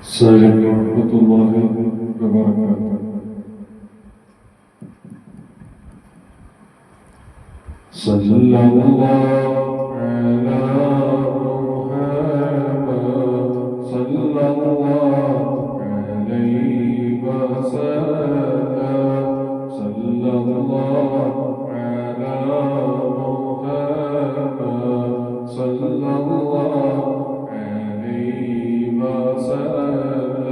السلام ورحمة الله وبركاته. صلى الله على محمد صلى الله عليه وسلم صلى الله على محمد صلى الله عليه وسلم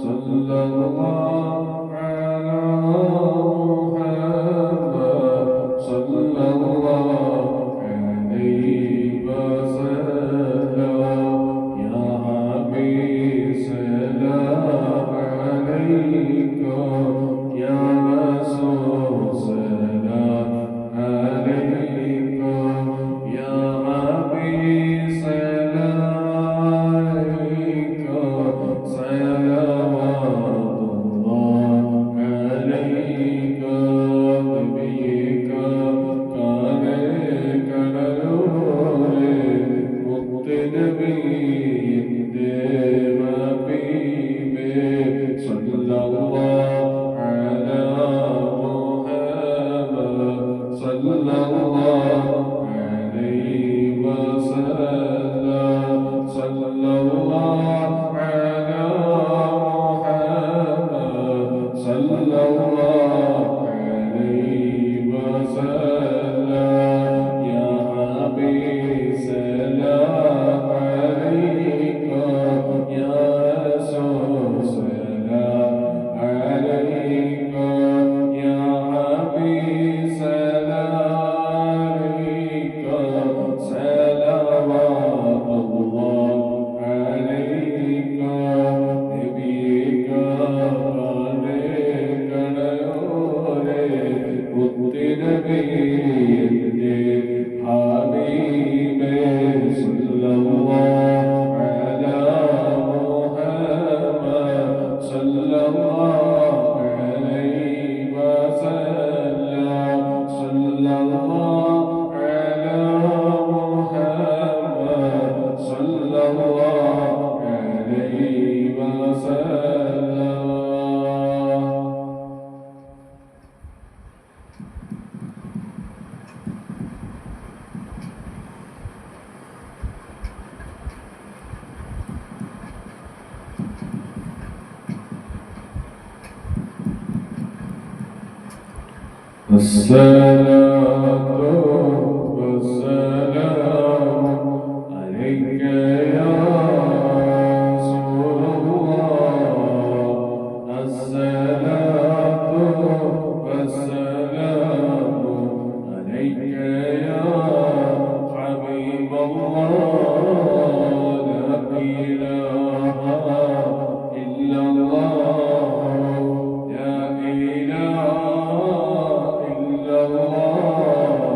صلى الله على محمد صلى الله عليه وسلم يا حبيب سلام عليكم يا رسول سلام عليكم يا حبيب سلام عليكم صلوات الله عليكم نبيك كان كنور مقتدبي صلى الله على محمد صلى الله عليه وسلم صلى الله على محمد صلى الله عليه وسلم يا حبيب سلام عليكم يا رسول سلام عليكم يا حبيب سلام عليكم صلوات الله عليكم نبيك حبيب صلى الله على محمد صلى الله عليه وسلم صلى الله على محمد صلى الله عليه وسلم. الصلاة والسلام عليك يا رسول الله الصلاة والسلام عليك يا حبيب الله لا إله إلا الله لا إله إلا الله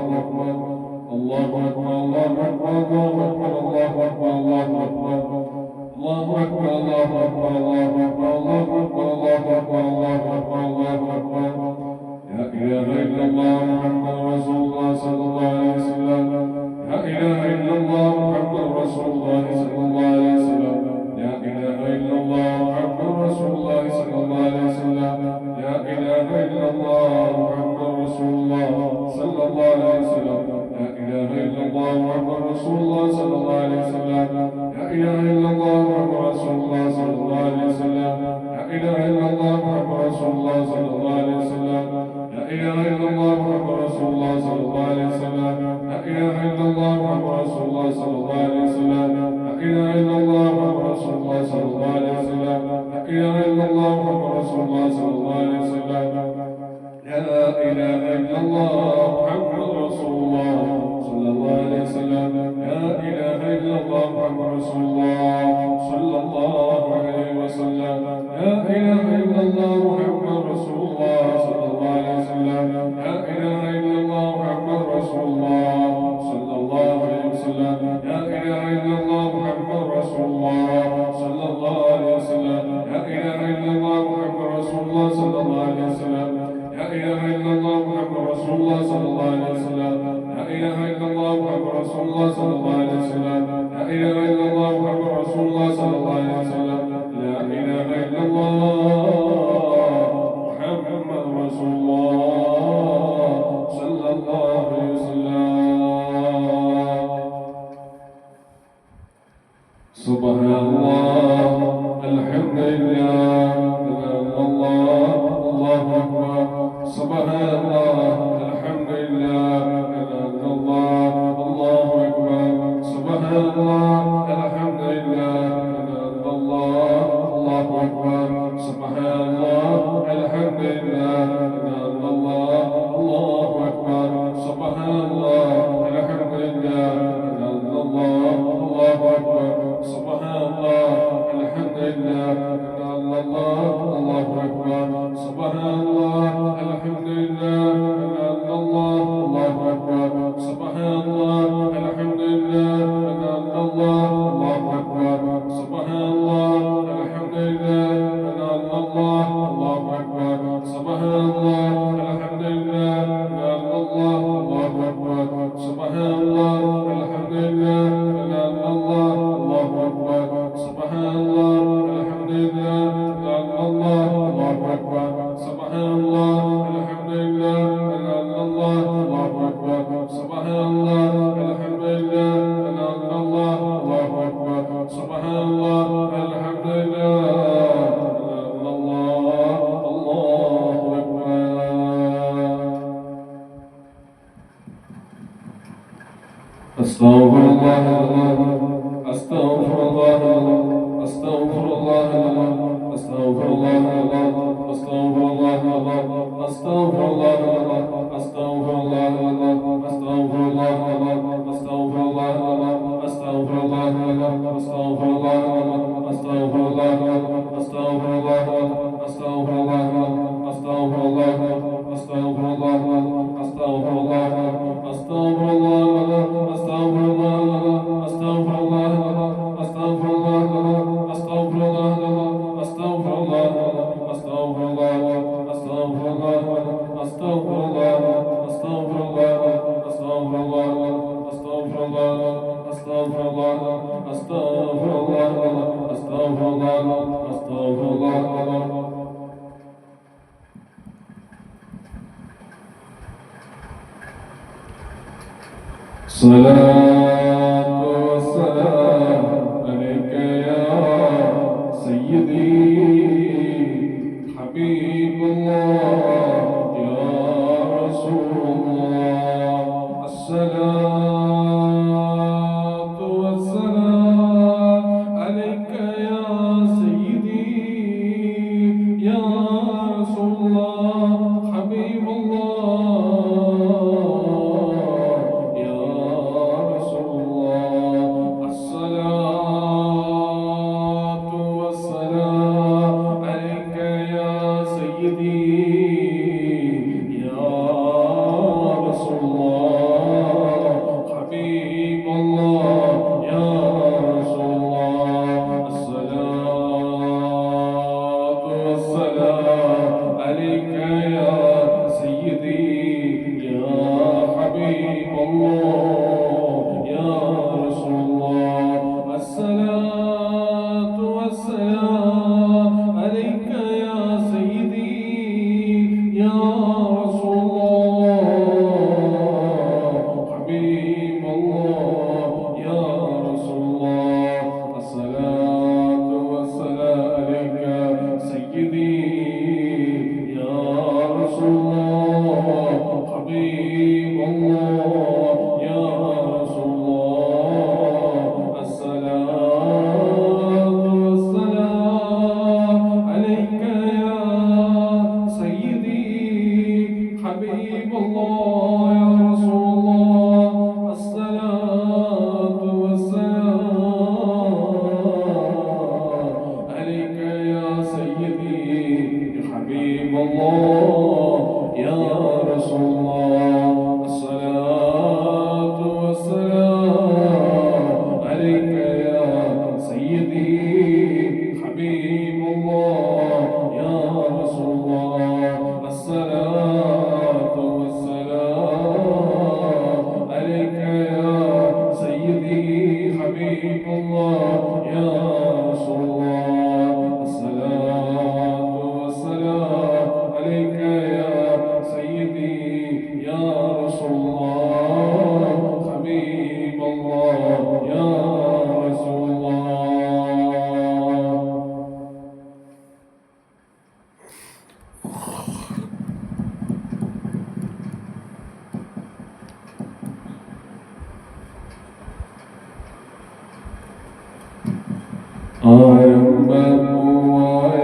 ആരംഭപ്പൂവായ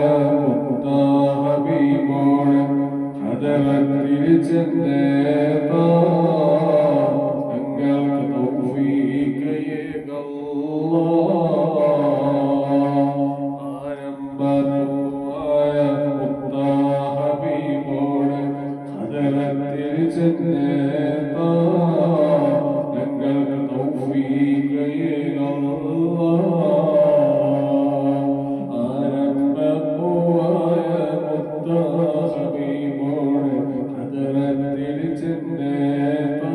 മുത്താഹബീബോടെ ഹദറത്തിൽ ചെന്നേതാ ഞങ്ങൾക്ക് തൗഫീഖയേകല്ലാഹ്. ആരംഭപ്പൂവായ മുത്താഹബീബോടെ ഹദറത്തിൽ ചെന്നേതാ ഞങ്ങൾക്ക് തൗഫീഖയേകല്ലാഹ്. ആരംഭപ്പൂവായ മുത്താഹബീബോടെ ഹദറത്തിൽ ചെന്നേതാ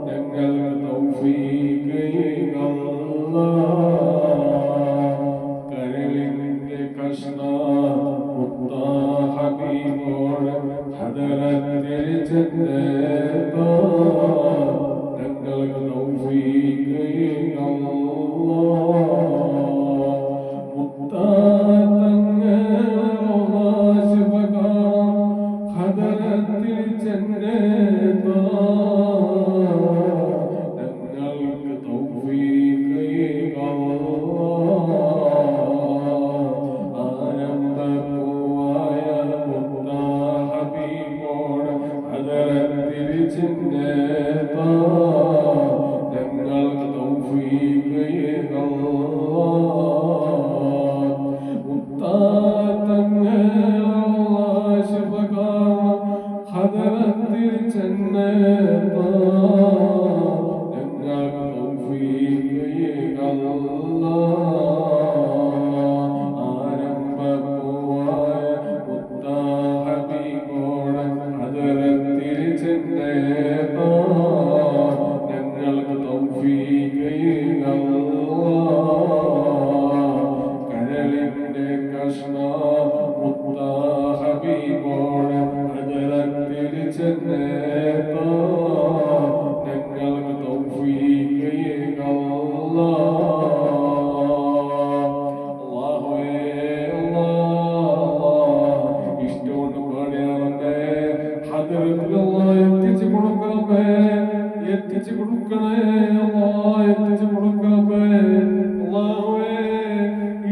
ഞങ്ങൾക്ക് തൗഫീഖയേകല്ലാഹ്. കരളിന്റെ കഷ്ണ മുത്താഹബീബോടെ ഹദറത്തിൽ ചെന്നേതാ ഞങ്ങൾക്ക് തൗഫീഖയേകല്ലാഹ്. മുത്താതങ്ങളാശിഫകാം ഹദറത്തിൽ ചെന്നേതാ ഞങ്ങൾക്ക് തൗഫീഖയേകല്ലാഹ്. ആരംഭപ്പൂവായ മുത്താഹബീബോടെ ഹദറത്തിൽ ചെന്നേതാ ഞങ്ങൾക്ക് തൗഫീഖയേകല്ലാഹ്. മുത്താതങ്ങളാശിഫകാം ഹദറത്തിൽ ചെന്നേതാ ഞങ്ങൾക്ക് തൗഫീഖയേകല്ലാഹ്. ആരംഭപ്പൂവായ മുത്താഹബീബോടെ ഹദറത്തിൽ ചെന്നേതാ ഞങ്ങൾക്ക് തൗഫീഖയേകല്ലാഹ്. കരളിന്റെ കഷ്ണ മുത്താഹബീബോടെ ഹദറത്തിൽ ചെന്നേതാ ഞങ്ങൾക്ക് തൗഫീഖയേകല്ലാഹ്. അല്ലാഹുവേ അല്ലാഹ് ഇഷ്ടമുണ്ട് പാടിയാറേ ഹദറത്തിലുള്ള എത്തിച്ചു കൊടുക്കണമേ, എത്തിച്ചു കൊടുക്കണേ അല്ലാഹ്, എത്തിച്ചു കൊടുക്കണമേ അല്ലാഹുവേ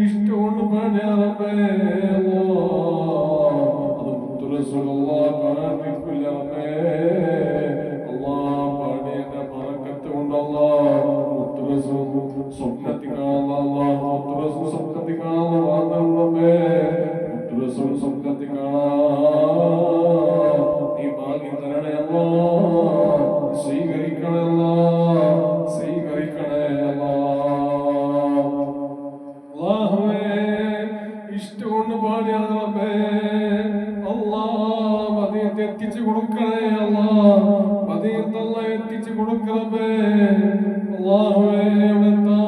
ഇഷ്ടമുണ്ട് പാടിയാറേ അല്ലാഹ്. അത് മുത്തു റസൂലുള്ളാഹ് കാണിക്കില്ലമേ അല്ലാഹ്. പാടിയന്റെ ബറക്കത്ത് കൊണ്ടല്ലാഹ് മുത്തു റസൂൽ സ്വപ്നത്തിൽ കാണാം, മുത്തു റസൂൽ സ്വപ്നത്തിൽ കാണാൻ വാദമേ, മുത്തു റസൂൽ സ്വപ്നത്തിൽ കാണാം. നീ ഭാഗ്യം തരണേ അല്ലാഹ്, സ്വീകരിക്കണേ അല്ലാഹ്, സ്വീകരിക്കണേ അല്ലാഹ്. അല്ലാഹുവേ ഇഷ്ടമുണ്ട് പാടിയാണ് റബ്ബേ അല്ലാഹ്. മദീനത്ത് എത്തിച്ചു കൊടുക്കണേ അല്ലാഹ്, മദീനത്തല്ലാ എത്തിച്ചു കൊടുക്കണമേ അല്ലാഹുവേ. അവിടെത്താ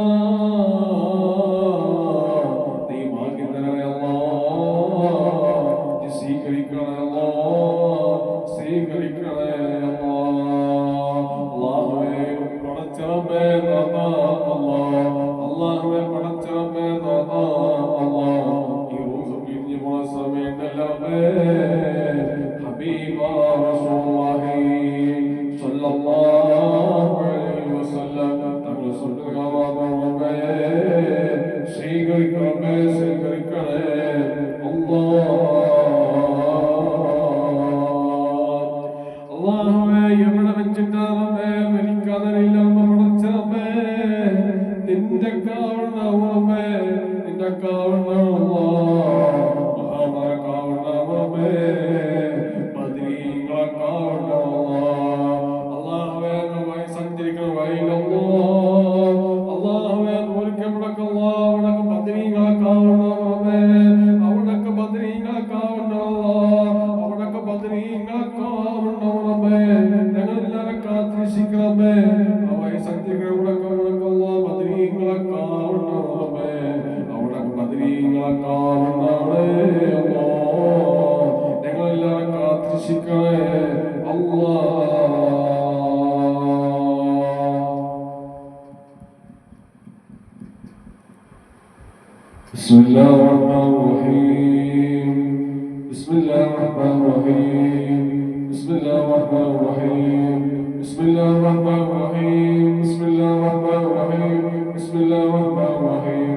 നീ ഭാഗ്യം തരണേ അല്ലാഹ്, നീ സ്വീകരിക്കണേ അല്ലാഹ്, സ്വീകരിക്കണേ അല്ലാഹ്. അല്ലാഹുവേ പടച്ചറബേ നാഥാ അല്ലാഹ്, അല്ലാഹുവേ പടച്ചറബേ നാഥാ അല്ലാഹ്. ഈ റൂഹ് പിരിഞ്ഞു പോണ സമയത്തല്ലേ ഹബീബാ റസൂലുള്ളാഹി സ്വല്ലല്ലാഹു അലൈഹി വസല്ലം തങ്ങൾ സ്വന്തമാകുന്നവേ സ്വീകരിക്കണമേ, സ്വീകരിക്കണേ അല്ലാഹ്. അല്ലാഹുവേ എവിടെ വെച്ചിട്ടാണേ മരിക്കാതറിയില്ല പടച്ചറബേ നിന്റെ കാവണമേ, നിന്റെ കാവണമേ മഹാമാര കാവണമേ ബദ്രീങ്ങളെ കാവണമേ അല്ലാഹുവേ. വഴി സഞ്ചരിക്കുന്ന വഴിയിലല്ലോ അല്ലാഹുവേ ദൂരിക്കപ്പെടക്കല്ല അവിടൊക്കെ ബദ്രീങ്ങളെ കാവണമേ, അവിടൊക്കെ ബദ്രീങ്ങളെ കാവണമേ, അവിടൊക്കെ ബദ്രീങ്ങളെ കാവണമേ. ഞങ്ങളെല്ലാവരും കാത്തിരിക്കണമേ വഴി സഞ്ചരിക്കുന്ന അവിടൊക്കെ ബദ്രീങ്ങളെ കാവണമേ, അവിടൊക്കെ ബദ്രീങ്ങളെ കാവണമേ അല്ലാഹ്. ഞങ്ങളെല്ലാവരും കാത്തിരിക്കണേ അല്ലാഹ്. ബിസ്മില്ലാഹിർറഹ്മാനിർറഹീം, ബിസ്മില്ലാഹിർറഹ്മാനിർറഹീം, ബിസ്മില്ലാഹിർറഹ്മാനിർറഹീം, ബിസ്മില്ലാഹിർറഹ്മാനിർറഹീം, ബിസ്മില്ലാഹിർറഹ്മാനിർറഹീം, ബിസ്മില്ലാഹിർറഹ്മാനിർറഹീം,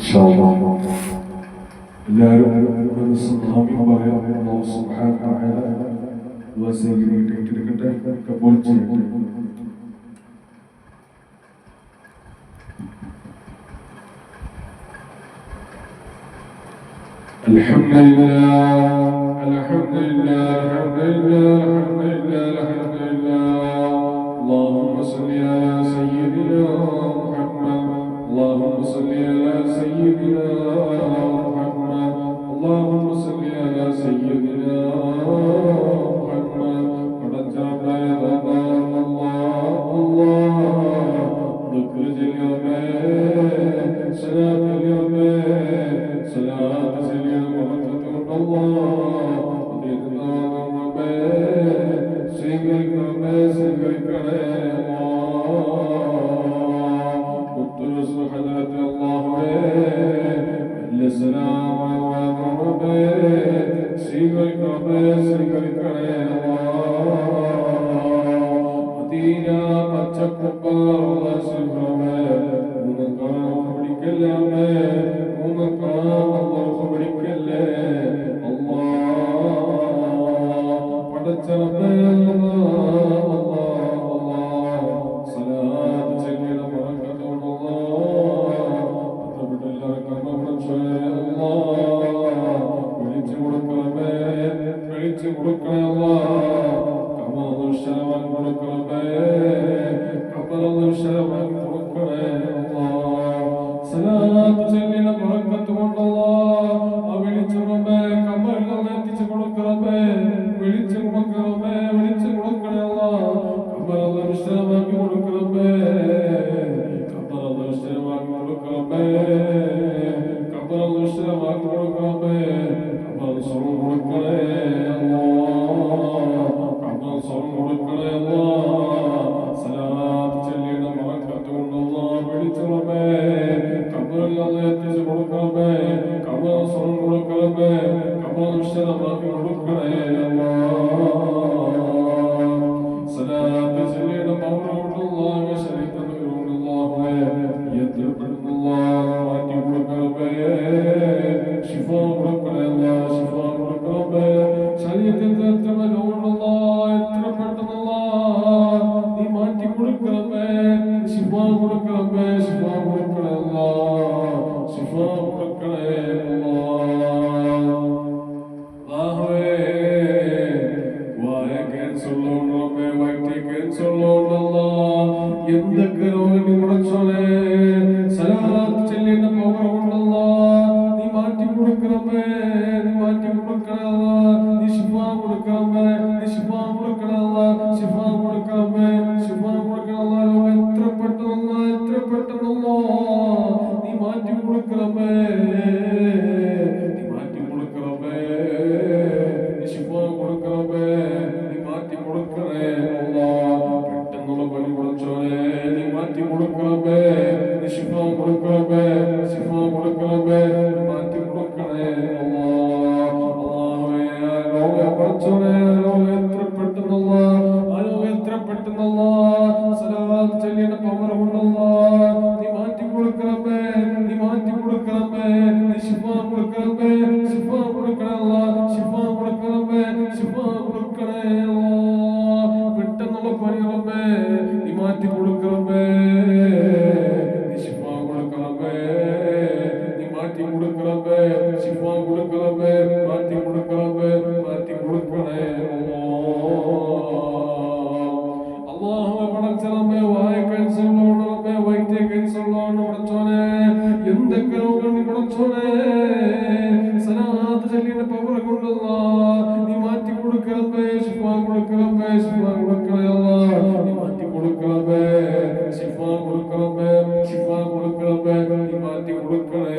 എല്ലാവരും ആമീൻ പറയാം. അല്ലാഹു സുബ്ഹാനഹു വ തആല ദുആ സ്വീകരിക്കട്ടെ, കബൂൽ ചെയ്യട്ടെ. الحمد لله الحمد لله الحمد لله الحمد لله الحمد لله. اللهم صل على سيدنا محمد. اللهم صل على سيدنا محمد. اللهم صل على سيدنا محمد. ونجعل الله الله ذكر اليوم صلاة اليوم صلاة سيدنا محمد الله ودينا رب سيغركنا قدس حضرة الله السلام عليكم رب سيغركنا مدينة بچكم الله سبحانه ونقام بكلامه ونقام الله بكله الله پڑچربه الله صلاة سيدنا بركة الله تبدل كما پڑچه الله വിളിച്ചു കൊടുക്കണമേ വിളിച്ചു കൊടുക്കണേ الله كما الشرع കൊടുക്കണമേ كما الشرع കൊടുക്കണേ الله صلاة سيدنا بركة الله വിളിച്ചു റബ്ബേ കബറിൽ എത്തിച്ചു കൊടുക്കണമേ വിളിച്ചു കൊടുക്കണമേ വിളിച്ചു കൊടുക്കണേ الله കബറിൽ വിശ്രമാക്കി കൊടുക്കണമേ കബറിൽ വിശ്രമാക്കി കൊടുക്കണമേ കബറിൽ വിശ്രമാക്കി കൊടുക്കണമേ കബറിൽ സ്വർഗ്ഗം കൊടുക്കണേ الله കബറിൽ സ്വർഗ്ഗം കൊടുക്കണേ الله സലാത്ത് ചൊല്ലിന ബറക്കത്ത് الله വിളിച്ചു റബ്ബേ കബറിൽ എത്തിച്ചു കൊടുക്കണമേ കബറിൽ സ്വർഗ്ഗം കൊടുക്കണമേ കബറിൽ വിശ്രമാക്കി കൊടുക്കണേ സലാത്ത് ചൊല്ലിന ബറക്കത്തുല്ലാഹി വശരീഅത്തുല്ലാഹി യദ്ബിറുല്ലാഹി മാറ്റി കൊടുക്കണമേ ശിഫ കൊടുക്കണേ ശിഫ കൊടുക്കണമേ ശരീഅത്തിൽ തത്തമനോടുല്ലാഹി എത്ര പെട്ടെന്നല്ലാഹ് നീ മാറ്റി കൊടുക്കണമേ ശിഫ കൊടുക്കണമേ ശിഫ കൊടുക്കണേ ശിഫ കൊടുക്കണേ എന്തൊക്കെ രോഗങ്ങൾ മുടച്ചോളെ സലാത്ത് ചെല്ലിന്റെ പവർ കൊണ്ടല്ല നീ മാറ്റി കൊടുക്കണമേ നീ മാറ്റി കൊടുക്കണമേ നീ ശിഫ കൊടുക്കണമേ നീ ശിഫ കൊടുക്കണമേ ശിഫ കൊടുക്കണമേ ശിഫ കൊടുക്കണമേ എത്ര പെട്ടെന്നല്ലോ നീ മാറ്റി കൊടുക്കണമേ നീ മാറ്റി കൊടുക്കണമേ നീ ശിഫ കൊടുക്കണമേ നീ മാറ്റി കൊടുക്കണേ പെട്ടെന്നുള്ള പണി കൊടുച്ചോനെ നീ മാറ്റി കൊടുക്കണമേ നീ ശിഫ കൊടുക്കണമേ ശിഫ കൊടുക്കണമേ നീ മാറ്റി കൊടുക്കണേ അല്ലാഹുവേ ലോകം പഠിച്ചോനെ ലോകം എത്ര പെട്ടെന്നുള്ള ആ ലോകം എത്ര പെട്ടെന്നുള്ള സലാത്ത് ചൊല്ലിയുടെ പവർ കൊണ്ടുള്ള നീ മാറ്റി കൊടുക്കണമേ നീ മാറ്റി കൊടുക്കണമേ നീ ശിഫ കൊടുക്കണമേ ശിഫ കൊടുക്കണേ ശിഫ കൊടുക്കണമേ ശിഫ കൊടുക്കണേ പെട്ടെന്നുള്ള പണികളമ്മേ നീ മാറ്റി കൊടുക്കണമേ നീ ശിഫ കൊടുക്കണമേ നീ മാറ്റി കൊടുക്കണമേ ശിഫ കൊടുക്കണമേ മാറ്റി കൊടുക്കണമേ മാറ്റി കൊടുക്കണേ അല്ലാഹുവേ പടച്ചറമേ വായ ക്യാൻസറിലോണമേ വൈദ്യ ക്യാൻസറിലോണ് പടച്ചോനെ എന്തൊക്കെ രോഗം നീ പടച്ചോനെ സലാത്ത് ചൊല്ലിന്റെ പവർ കൊണ്ടുള്ള നീ മാറ്റി കൊടുക്കണമേ ശിഫ കൊടുക്കണമേ ശിഫ കൊടുക്കണേ നീ മാറ്റി കൊടുക്കണമേ ശിഫ കൊടുക്കണമേ ശിഫ കൊടുക്കണമേ നീ മാറ്റി കൊടുക്കണേ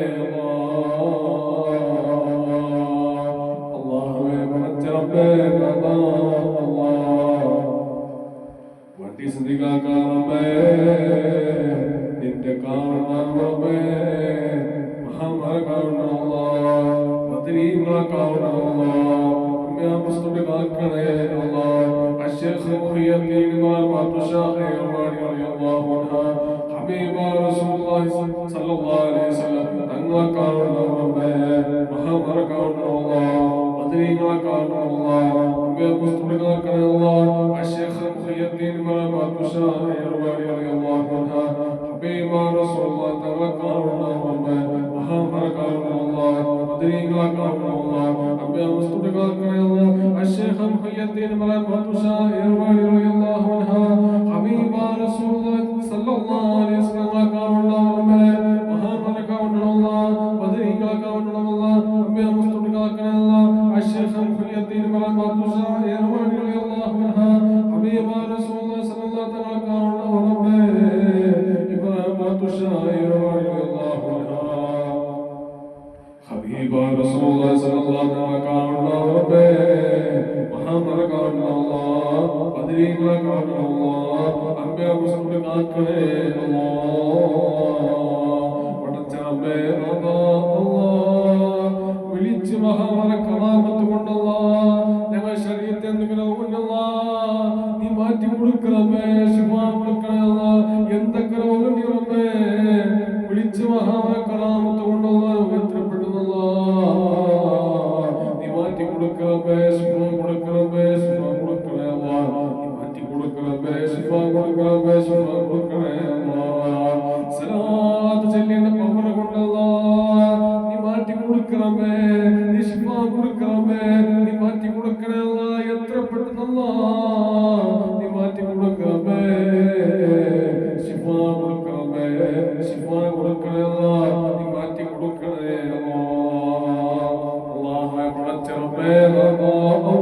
അല്ലാഹുവേ പടച്ചറമേ വണ്ടി ശ്രദ്ധിക്കാറമേ നിന്റെ കാണണമേ മഹാമര കാണണമല്ല പതിനീങ്ങളെ കാണണമല്ല അമ്മയാമസ്തുടെ കാക്കണേ അല്ല അശ്ശേഖ് മുഹിയദ്ദീൻ ഇമാം അബ്ദുശാഖി റഹ്മാനി റളിയല്ലാഹു അൻഹു ഹബീബ റസൂലുള്ളാഹി സ്വല്ലല്ലാഹു അലൈഹി വസല്ലം തങ്ങളെ കാണണം റബ്ബേ മഹാന്മാരെ കാണണം അല്ലാഹ് ബദരീങ്ങളെ കാണണം അല്ലാഹ് അംബിയാ മുസ്തഫകളെ കാണണം അല്ലാഹ് അശ്ശൈഖ് മുഹിയുദ്ദീൻ ബാത്തുഷാഹി റളിയല്ലാഹു അൻഹു ഹബീബ റസൂലുള്ളാഹി തങ്ങളെ കാണണം റബ്ബേ മഹാന്മാരെ കാണണം അല്ലാഹ് ബദരീങ്ങളെ കാണണം അല്ലാഹ് അംബിയാ മുസ്തഫകളെ കാണണം അല്ലാഹ് അശ്ശൈഖ് മുഹിയുദ്ദീൻ ബാത്തുഷാഹി റളിയല്ലാഹു അൻഹു ഹബീബ റസൂലുള്ളാഹി സല്ലല്ലാഹു അലൈഹി വസല്ലം കാണണം റബ്ബേ മഹാന്മാരെ കാണണം അല്ലാഹ് ബദരീങ്ങളെ കാണണം അല്ലാഹ് അംബിയാ മുസ്തഫകളെ കാണണം അല്ലാഹ് അശ്ശൈഖ് മുഹിയുദ്ദീൻ ബാത്തുഷാഹി റളിയല്ലാഹു അൻഹു ഹബീബ റസൂലുള്ളാഹി സല്ലല്ലാഹു അലൈഹി വസല്ലം കാണണം റബ്ബേ ഇബ്രാഹിം ബാത്തുഷാഹി റളിയല്ലാഹു അൻഹു ഹബീബ റസൂലുള്ളാഹി സല്ലല്ലാഹു അലൈഹി വസല്ലം കാണണം റബ്ബേ മഹാന്മാരെ കാണണം അല്ലാഹ് ബദരീങ്ങളെ കാണണം അല്ലാഹ് അംബിയാ മുസ്തഫകളെ കാണണം അല്ലാഹ് പടച്ചറബ്ബേ അല്ലാഹ് വിളിച്ച് മഹാന്മാരെ കറാമത്ത് കൊണ്ടല്ലാഹ് ഞങ്ങൾ ശരീരത്തെ എന്തെങ്കിലും കൊണ്ടല്ലാഹ് നീ മാറ്റി കൊടുക്കണമേ ശിഫാ കൊടുക്കണമേ എന്തൊക്കെ രോഗം നീ റബ്ബേ വിളിച്ച് മഹാന്മാരെ കറാമത്ത് കൊണ്ടല്ലാഹ് ഉയർത്തപ്പെടുന്നല്ലാഹ് നീ മാറ്റി കൊടുക്കണമേ ശിഫാ കൊടുക്കണമേ ശിഫാ കൊടുക്കണേ അല്ലാഹ് നീ മാറ്റി കൊടുക്കണമേ ശിഫാ കൊടുക്കണമേ ശിഫാ കൊടുക്കണേ അല്ലാഹ് സലാത്ത് ചൊല്ലേണ്ട പവർ കൊണ്ടല്ലാഹ് നീ മാറ്റി കൊടുക്കണമേ നീ ശിഫാ കൊടുക്കണമേ നീ മാറ്റി കൊടുക്കണേ അല്ലാഹ് എത്ര പെട്ടെന്നല്ലാഹ് നീ മാറ്റി കൊടുക്കണമേ ശിഫാ കൊടുക്കണമേ ശിഫാ കൊടുക്കണേ അല്ലാഹ് നീ മാറ്റി കൊടുക്കണേ അല്ലാഹ് പടച്ചറബ്ബേ അല്ലാഹ്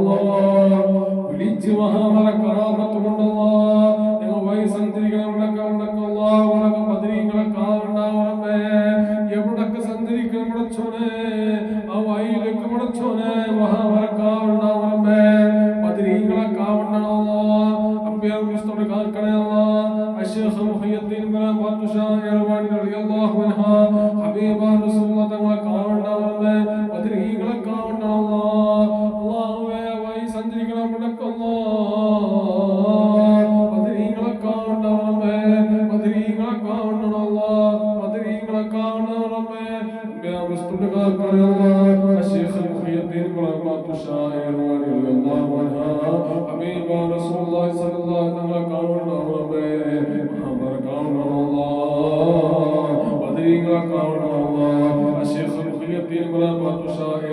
വിളിച്ച് മഹാന്മാരെ കറാമത്ത് കൊണ്ടല്ലാഹ് ഞങ്ങൾ വഴി സഞ്ചരിക്കണം അല്ലാഹ് ഉലകം ബദരീങ്ങളെ കാണണമേ എവിടൊക്കെ സഞ്ചരിക്കണം പടച്ചോനെ ആ വഴിയിലേക്ക് പടച്ചോനെ മഹാന്മാരെ കാണണമേ ബദരീങ്ങളെ കാണണം അല്ലാഹ് അംബിയാ മുസ്തഫകളെ കാണണമേ അല്ലാഹ് അശ്ശൈഖ് മുഹിയുദ്ദീൻ ബാത്തുഷാഹി റളിയല്ലാഹു അൻഹു ഹബീബ റസൂലുള്ളാഹി തങ്ങളെ കാണണമേ ബദരീങ്ങളെ കാണണം അല്ലാഹ് അല്ലാഹുവേ വഴി സഞ്ചരിക്കണം ബദരീങ്ങളെ കാണണമേ ബദരീങ്ങളെ കാണണം അല്ലാഹ് ബദരീങ്ങളെ കാണണമേ അംബിയാ മുസ്തഫകളെ കാണണം അശ്ശൈഖ് മുഹിയുദ്ദീൻ ബാത്തുഷാഹി റളിയല്ലാഹു അൻഹു ഹബീബ റസൂലുള്ളാഹി സ്വല്ലല്ലാഹു അലൈഹി വസല്ലം കാണണമേ മഹാന്മാരെ കാണണം അല്ലാഹ് ബദരീങ്ങളെ കാണണം അല്ലാഹ് അശ്ശൈഖ് മുഹിയുദ്ദീൻ ബാത്തുഷാഹി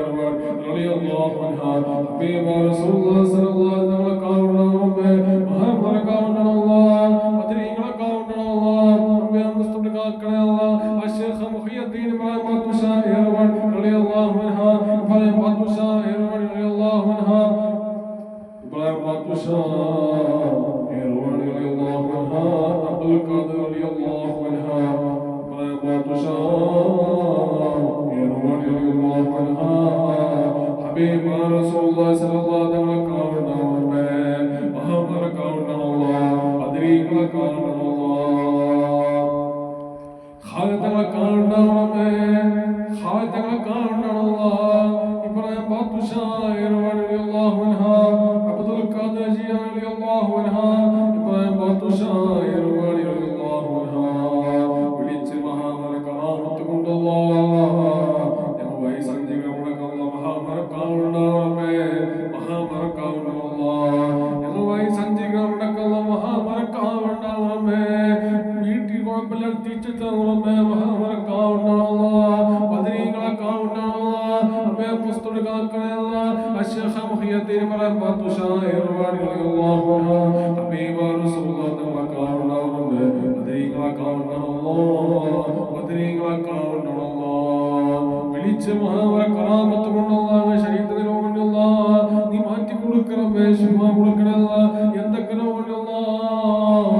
റളിയല്ലാഹു അൻഹു ഹബീബ റസൂലുള്ളാഹി സ്വല്ലല്ലാഹു അലൈഹി വസല്ലം കാണണമേ മഹാന്മാരെ കാണണം അല്ലാഹ് ബദരീങ്ങളെ കാണണം അല്ലാഹ് അംബിയാ മുസ്തഫകളെ കാണണം അശ്ശൈഖ് മുഹിയുദ്ദീൻ ബാത്തുഷാഹി റളിയല്ലാഹു അൻഹു ഇബ്രാഹിം ബാത്തുഷാഹി റളിയല്ലാഹു അൻഹു ഇബ്രാഹിം ബാത്തുഷാഹി റളിയല്ലാഹു അൻഹു അബ്ദുൽ ഖാദിർ റളിയല്ലാഹു അൻഹു ഇബ്രാഹിം ബാത്തുഷാഹി റളിയല്ലാഹു അൻഹു ഹബീബ റസൂലുള്ളാഹി സ്വല്ലല്ലാഹു അലൈഹി വസല്ലം കാണണമേ മഹാന്മാരെ കാണണം അല്ലാഹ് ബദരീങ്ങളെ കാണണം അല്ലാഹ് ഖാലിദുകളെ കാണണമേ ഖാലിദുകളെ കാണണം അല്ലാഹ് ഇബ്രാഹിം ബാത്തുഷാഹി റളിയല്ലാഹു അൻഹു അബ്ദുൽ ഖാദിർ ജിലാനി റളിയല്ലാഹു അൻഹു ഇബ്രാഹിം ബാത്തുഷാഹി റളിയല്ലാഹു അൻഹു വിളിച്ച് മഹാന്മാരെ കറാമത്ത് കൊണ്ടല്ലാഹ് ഞങ്ങൾ വഴി സഞ്ചരിക്കണം മഹാന്മാരെ കാണണമേ മഹാന്മാരെ കാണണം അല്ലാഹ് ഞങ്ങൾ വഴി സഞ്ചരിക്കണം മഹാന്മാരെ കാണണമേ വീട്ടിൽ കുഴപ്പമില്ല തിരിച്ചെത്തണമേ മഹാന്മാരെ കാണണം അല്ലാഹ് ബദരീങ്ങളെ കാണണം അല്ലാഹ് അംബിയാ മുസ്തഫകളെ കാണണം അശ്ശൈഖ് മുഹിയുദ്ദീൻ ബാത്തുഷാഹി റളിയല്ലാഹു അൻഹു ഹബീബ റസൂലുള്ളാഹി തങ്ങളെ കാണണമേ ബദരീങ്ങളെ കാണണം അല്ലാഹ് ബദരീങ്ങളെ കാണണം അല്ലാഹ് വിളിച്ച് മഹാന്മാരെ കറാമത്ത് കൊണ്ടല്ലാഹ് ശരീരത്തിൽ രോഗമുണ്ടല്ലാഹ് നീ മാറ്റി കൊടുക്കണമേ ശിഫാ കൊടുക്കണമേ എന്തൊക്കെ രോഗമുണ്ടല്ലാഹ്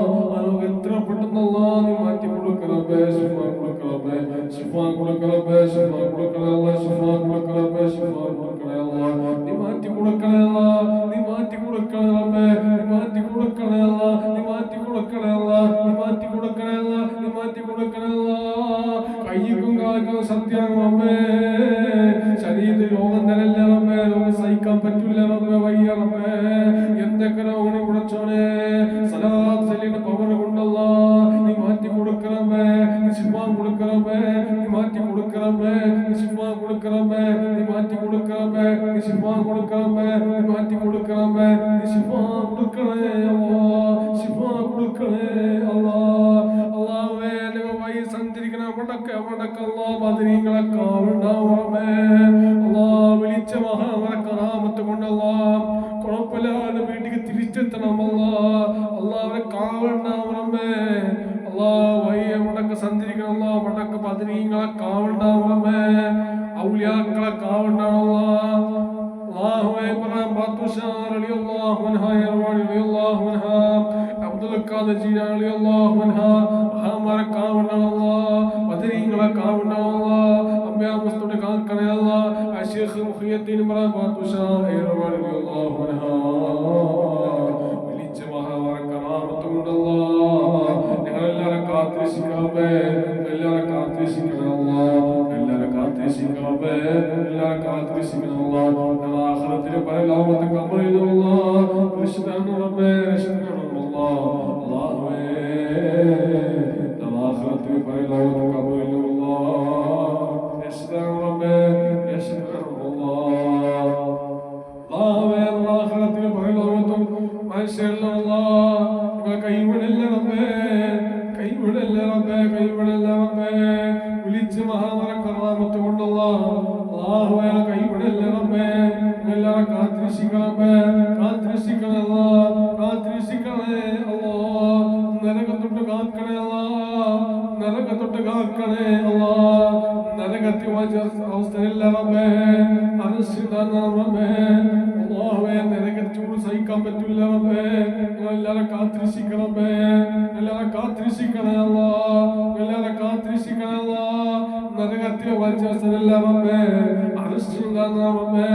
എത്ര പെട്ടെന്നല്ലാഹ് നീ മാറ്റി കൊടുക്കണമേ ശിഫാ കൊടുക്കണമേ ശിഫാ കൊടുക്കണമേ ശിഫാ കൊടുക്കണമേ ശിഫാ കൊടുക്കണമേ ശിഫാ കൊടുക്കണമേ നീ മാറ്റി കൊടുക്കണമേ നീ മാറ്റി കൊടുക്കണമേ നീ മാറ്റി കൊടുക്കണമേ നീ മാറ്റി കൊടുക്കണമേ നീ മാറ്റി കൊടുക്കണമേ നീ മാറ്റി കൊടുക്കണമേ കയ്യിക്കും കാൽക്കും സത്യാമേ ശരീരത്തിൽ രോഗം തരല്ല റബ്ബേ രോഗം സഹിക്കാൻ പറ്റില്ല റബ്ബേ വയ്യ റബ്ബേ എന്തൊക്കെ രോഗം പടച്ചോനെ സലാത്ത് ചൊല്ലിന്റെ പവർ കൊണ്ടല്ലാഹ് നീ മാറ്റി കൊടുക്കണം കൊടുക്കണമേ, മാറ്റി കൊടുക്കണമേ, ശിഫ കൊടുക്കണേ അല്ലാഹ്, ശിഫ കൊടുക്കണേ അല്ലാഹ്. അല്ലാഹുവേ ഞങ്ങൾ വഴി സഞ്ചരിക്കണ അവിടക്കല്ല ബദരീങ്ങളെ കാവണ്ടാവണമേ അല്ലാഹ്. വിളിച്ച മഹാമറക്കറാമത്ത് കൊണ്ടല്ലാ കുഴപ്പമില്ലാതെ വീട്ടിൽ തിരിച്ചെത്തണം അല്ലാഹ്. അല്ലാഹുവെ കാവണ്ടാവണമേ അല്ലാഹ്. വഴി അവിടക്ക് സഞ്ചരിക്കണം അല്ലാഹ്. അവിടക്ക് ബദരീങ്ങളെ കാവണ്ടാവണമേ, ഔലിയാക്കളെ കാവണ്ടാവണം അല്ലാഹുവേ. ഇബ്രാഹിം ബാത്തുഷാ റളിയല്ലാഹു അൻഹു, യർവാണി റളിയല്ലാഹു അൻഹു, അബ്ദുൽ ഖാദിർ ജീലാനി റളിയല്ലാഹു അൻഹു മഹാന്മാരെ കാവണം അല്ലാഹ്. ബദരീങ്ങളെ കാവണം അല്ലാഹ്. അംബിയാ മുസ്തഫ കാക്കണേ അല്ലാഹ്. അശീഖ് മുഹിയുദ്ദീൻ ഇബ്രാഹിം ബാത്തുഷാ യർവാണി റളിയല്ലാഹു അൻഹു വിളിച്ച മഹാന്മാരെ കറാമത്ത് കൊണ്ടല്ലാഹ് ഞങ്ങളെല്ലാവരും കാത്തിരക്ഷിക്കണമേ, എല്ലാവരും കാത്തിരക്ഷിക്കണം അല്ലാഹ്, എല്ലാവരും കാത്തിരക്ഷിക്കണമേ, എല്ലാവരും കാത്തിരക്ഷിക്കണം അല്ലാഹ്. ആഖിറത്തിൽ പരലോകത്ത് ഖബറിൽ അല്ലാഹ് രക്ഷിക്കണമേ, രക്ഷിക്കണം അല്ലാഹ്. അല്ലാഹുവേ ആഖിറത്തിൽ പരലോകത്ത് ഖബറിൽ അല്ലാഹ് രക്ഷിക്കണമേ, രക്ഷിക്കണം അല്ലാഹ്. അല്ലാഹുവേ ആഖിറത്തിൽ പരലോകത്തും മാഷാഅല്ലാഹ് നിങ്ങൾ കൈവിടല്ലേ റബ്ബേ, കൈവിടല്ലേ റബ്ബേ, കൈവിടല്ലേ റബ്ബേ. വിളിച്ച മഹാമര കറാമത്ത് കൊണ്ടല്ലാഹ് അല്ലാഹുവേ കൈവിടല്ലേ റബ്ബേ. എല്ലാവരും കാത്തിരക്ഷിക്കണമേ, കാത്തിരക്ഷിക്കണേ അല്ലാഹ്, കാത്തിരക്ഷിക്കണേ അല്ലാഹ്. നരകത്തൊട്ട് കാക്കണേ അല്ലാഹ്, നരകത്തൊട്ട് കാക്കണേ അല്ലാഹ്. നരകത്തിൽ വാച്ച അവസ്ഥയില്ല റബ്ബേ, അർശിദാന റബ്ബേ അല്ലാഹുവേ. നരകച്ചൂട് സഹിക്കാൻ പറ്റില്ല റബ്ബേ. എല്ലാവരും കാത്തിരക്ഷിക്കണമേ, എല്ലാവരും കാത്തിരക്ഷിക്കണേ അല്ലാഹ്, എല്ലാവരും കാത്തിരക്ഷിക്കണേ അല്ലാഹ്. നരകത്തിൽ വാച്ച അവസ്ഥയില്ല റബ്ബേ, അർശിദാന റബ്ബേ,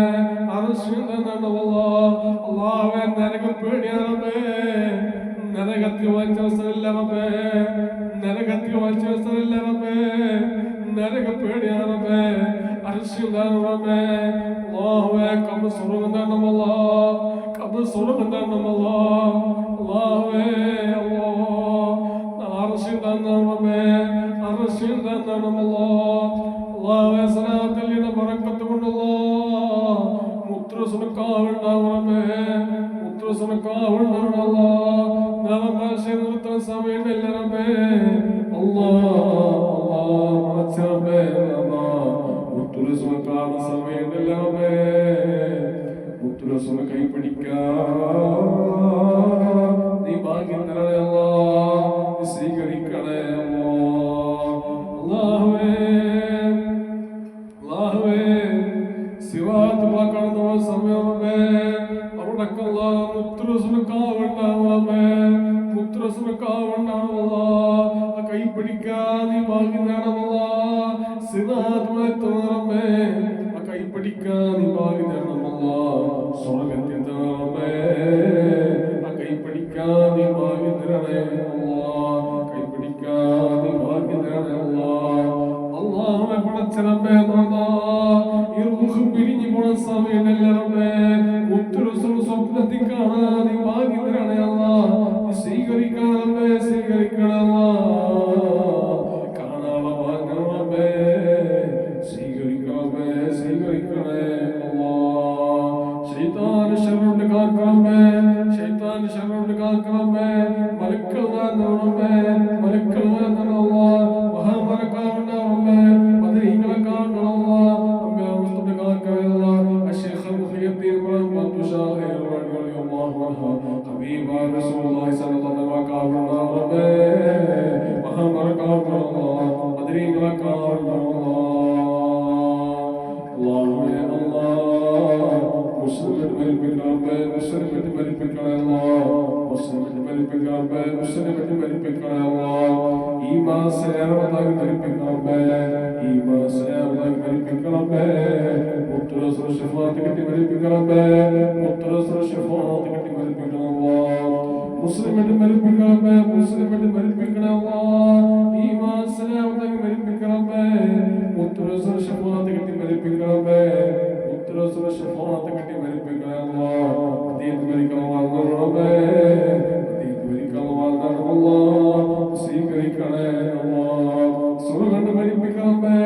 അർശിദാന അല്ലാഹ്. അല്ലാഹുവേ നരകം പേടിയാണ് റബ്ബേ, നരകത്തിൽ വാച്ച അവസ്ഥയില്ല റബ്ബേ, നരകത്തിൽ വാച്ച അവസ്ഥയില്ല റബ്ബേ, നരക പേടിയാണ് റബ്ബേ, അർശിദാന റബ്ബേ. അല്ലാഹുവേ ഖബർ സ്വർഗ്ഗം തരണം അല്ലാഹ്, ഖബർ സ്വർഗ്ഗം തരണം അല്ലാഹ്. അല്ലാഹുവേ അല്ലാഹ് അർശിദാന റബ്ബേ, അർശിദാന അല്ലാഹ്. അല്ലാഹുവേ സലാത്തിന്റെ ബറക്കത്ത് കൊണ്ടല്ലാഹ് മുത്രസുനക്കാവണ്ടാവണമേ, മുത്രസുനക്കാവണ്ടാവണല്ലാഹ്. നാമഭാഷ നിർത്താൻ സമയമില്ല റബ്ബേ. അല്ലാഹ് അല്ലാഹ് പടച്ചറബ്ബേ മുത്രസുനക്കാണ സമയമില്ല റബ്ബേ. മുത്രസുന കൈപിടിക്കാൻ നീ ഭാഗ്യം തരണേ അല്ലാഹ്, നീ സ്വീകരിക്കണേ അല്ലാഹ്. അല്ലാഹുവേ അല്ലാഹുവേ സിറാത്ത് കടന്നു സമയം റബ്ബേ അവിടക്കല്ലാഹ് മുത്രസുനക്കാവണ്ടാവണമേ, മുത്രസുനക്കാവണ്ടാവല്ലാഹ്. കൈപിടിക്കാൻ നീ ഭാഗ്യം തരണമല്ലാഹ്. സിറാത്ത് റബ്ബേ കൈപിടിക്കാൻ നീ ഭാഗ്യം തരണമല്ലാഹ്. സ്വർഗ്ഗത്തിൽ തരണമേ, കൈപിടിക്കാൻ നീ ഭാഗ്യം തരണേ അല്ലാഹ്, കൈപിടിക്കാൻ നീ ഭാഗ്യം തരണേ അല്ലാഹ്. അല്ലാഹുവേ പടച്ചറബ്ബേ ഈ റൂഹ് പിരിഞ്ഞു പോണ സമയമല്ല റബ്ബേ. മുത്തുറസൂൽ സ്വപ്നത്തിൽ കാണാൻ നീ ഭാഗ്യം തരണേ അല്ലാഹ്, സ്വീകരിക്കണം റബ്ബേ, സ്വീകരിക്കണം അല്ലാഹ്. കാണാനുള്ള ഭാഗ്യം റബ്ബേ, സ്വീകരിക്കണം റബ്ബേ, സ്വീകരിക്കണേ അല്ലാഹ്. ശൈത്താൻ ശർറുണ്ട് കാക്കണമേ, ശൈത്താൻ ശർറുണ്ട് കാക്കണമേ. മലക്കൾ റബ്ബേ, മലക്കൾ അല്ലാഹ് മഹാമലക്കാവുന്ന റബ്ബേ, ബദരീങ്ങളെ കാണണം അല്ലാഹ്. അംബിയാ മുസ്തഫ കാക്കണേ അല്ലാഹ്. അശീഖ് മുഹിയുദ്ദീൻ ഇബ്രാഹിം ബാത്തുഷാ റളിയല്ലാഹു അൻഹു ഹബീബാ റസൂലുള്ളാഹി സ്വല്ലല്ലാഹു അലൈഹി വസല്ലം റബ്ബേ മഹാമലക്കാവുന്ന അല്ലാഹ്, ബദരീങ്ങളെ കാണണം അല്ലാഹുവേ അല്ലാഹ്. മുസ്ലിം മരിപ്പിക്കണമേ, മുസ്ലിം മരിപ്പിക്കണേ അല്ലാഹ്, മുസ്ലിം മരിപ്പിക്കണമേ, മുസ്ലിം മരിപ്പിക്കണേ അല്ലാഹ്. ഈമാൻ സേവനമായി മരിപ്പിക്കണമേ, ഈമാൻ സേവനമായി മരിപ്പിക്കണമേ. മുത്തുറസൂൽ ശഫാഅത്ത് കിട്ടി മരിപ്പിക്കണമേ, മുത്തുറസൂൽ ശഫാഅത്ത് കിട്ടി മരിപ്പിക്കണം അല്ലാഹ്. മുസ്ലിം മരിപ്പിക്കണമേ, മുസ്ലിം മരിപ്പിക്കണേ അല്ലാഹ്. ഈമാൻ സേവനമായി മരിപ്പിക്കണമേ, മുത്തുറസൂൽ ശഫാഅത്ത് കിട്ടി മരിപ്പിക്കണമേ, മുത്തുറസൂൽ ശഫാഅത്ത് കിട്ടി മരിപ്പിക്കണേ അല്ലാഹ്. അതീത് മരിക്കണം റബ്ബേ, അതീത് മരിക്കണം അല്ലാഹ്, സ്വീകരിക്കണേ അല്ലാഹ്. സ്വർഗ്ഗം മരിപ്പിക്കണമേ,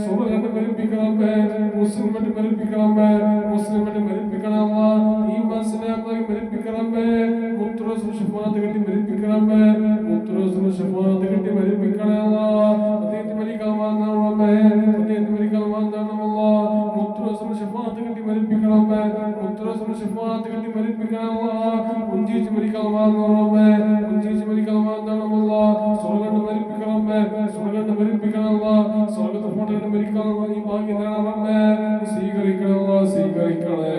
സ്വർഗ്ഗം മരിപ്പിക്കണമേ, മുസ്ലിം മരിപ്പിക്കണമേ, മുസ്ലിം മരിപ്പിക്കണമേ. ഷഫാഅത്ത് കിട്ടി മരിപ്പിക്കണമേ മുത്തുറസൂലിന്റെ ഷഫാഅത്ത് കിട്ടി മരിപ്പിക്കണേ അല്ലാഹ് അദ്ദേഹത്തെ മരിക്കൽമാൻ റബ്ബേ അദ്ദേഹത്തെ മരിക്കൽമാൻ അല്ലാഹ് മുത്തുറസൂലിന്റെ ഷഫാഅത്ത് കിട്ടി മരിപ്പിക്കണമേ മുത്തുറസൂലിന്റെ ഷഫാഅത്ത് കിട്ടി മരിപ്പിക്കണേ അല്ലാഹ് കുഞ്ചിച്ച് മരിക്കൽമാൻ റബ്ബേ കുഞ്ചിച്ച് മരിക്കൽമാൻ അല്ലാഹ് സ്വർഗ്ഗം മരിപ്പിക്കണമേ സ്വർഗ്ഗം മരിപ്പിക്കണേ അല്ലാഹ് സ്വർഗ്ഗത്തെ ഫോട്ടോ മരിക്കൽമാൻ ഈ ഭാഗ്യം റബ്ബേ സ്വീകരിക്കണേ അല്ലാഹ് സ്വീകരിക്കണേ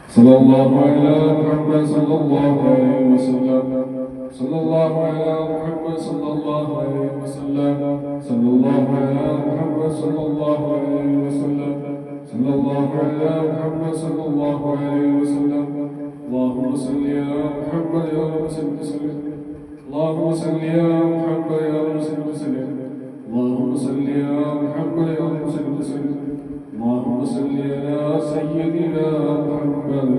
صلى الله على محمد صلى الله عليه وسلم صلى الله على محمد صلى الله عليه وسلم صلى الله على محمد صلى الله عليه وسلم صلى الله على محمد صلى الله عليه وسلم اللهم صل على محمد يا رب صل وسلم اللهم صل يا محمد يا رسول وسلم اللهم صل يا محمد يا رسول وسلم اللهم صل على سيدنا محمد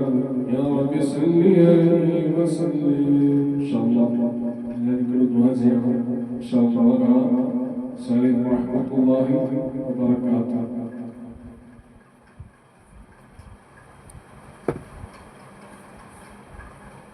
يا رب صل عليه وسلم ان شاء الله نذكر دعاء ان شاء الله. السلام ورحمه الله وبركاته.